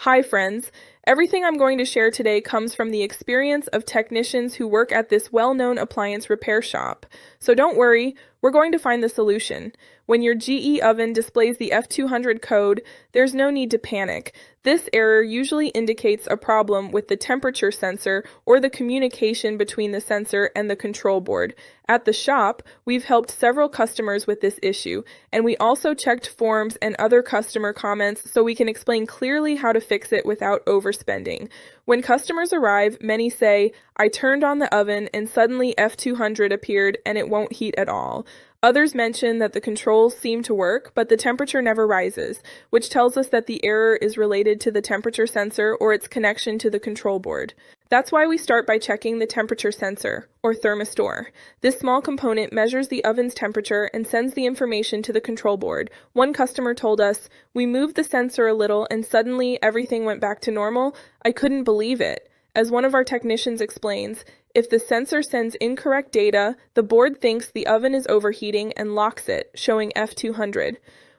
Hi, friends. Everything I'm going to share today comes from the experience of technicians who work at this well-known appliance repair shop. So don't worry, we're going to find the solution. When your GE oven displays the F200 code, there's no need to panic. This error usually indicates a problem with the temperature sensor or the communication between the sensor and the control board. At the shop, we've helped several customers with this issue, and we also checked forums and other customer comments so we can explain clearly how to fix it without overspending. When customers arrive, many say, "I turned on the oven and suddenly F200 appeared and it won't heat at all." Others mention that the controls seem to work, but the temperature never rises, which tells us that the error is related to the temperature sensor or its connection to the control board. That's why we start by checking the temperature sensor, or thermistor. This small component measures the oven's temperature and sends the information to the control board. One customer told us, "We moved the sensor a little and suddenly everything went back to normal. I couldn't believe it." As one of our technicians explains, if the sensor sends incorrect data, the board thinks the oven is overheating and locks it, showing F200.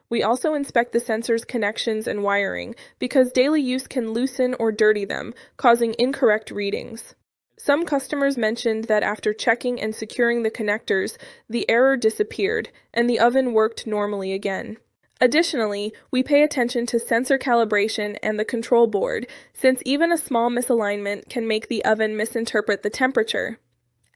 We also inspect the sensor's connections and wiring, because daily use can loosen or dirty them, causing incorrect readings. Some customers mentioned that after checking and securing the connectors, the error disappeared, and the oven worked normally again. Additionally, we pay attention to sensor calibration and the control board, since even a small misalignment can make the oven misinterpret the temperature.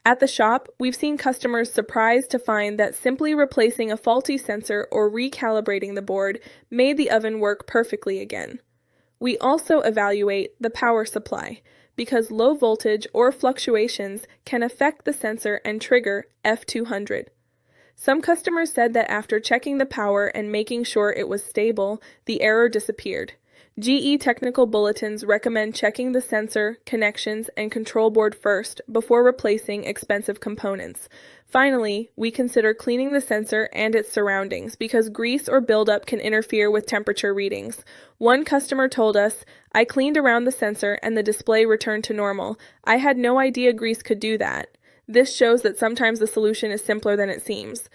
At the shop, we've seen customers surprised to find that simply replacing a faulty sensor or recalibrating the board made the oven work perfectly again. We also evaluate the power supply, because low voltage or fluctuations can affect the sensor and trigger F200. Some customers said that after checking the power and making sure it was stable, the error disappeared. GE technical bulletins recommend checking the sensor, connections, and control board first before replacing expensive components. Finally, we consider cleaning the sensor and its surroundings because grease or buildup can interfere with temperature readings. One customer told us, "I cleaned around the sensor and the display returned to normal. I had no idea grease could do that." This shows that sometimes the solution is simpler than it seems.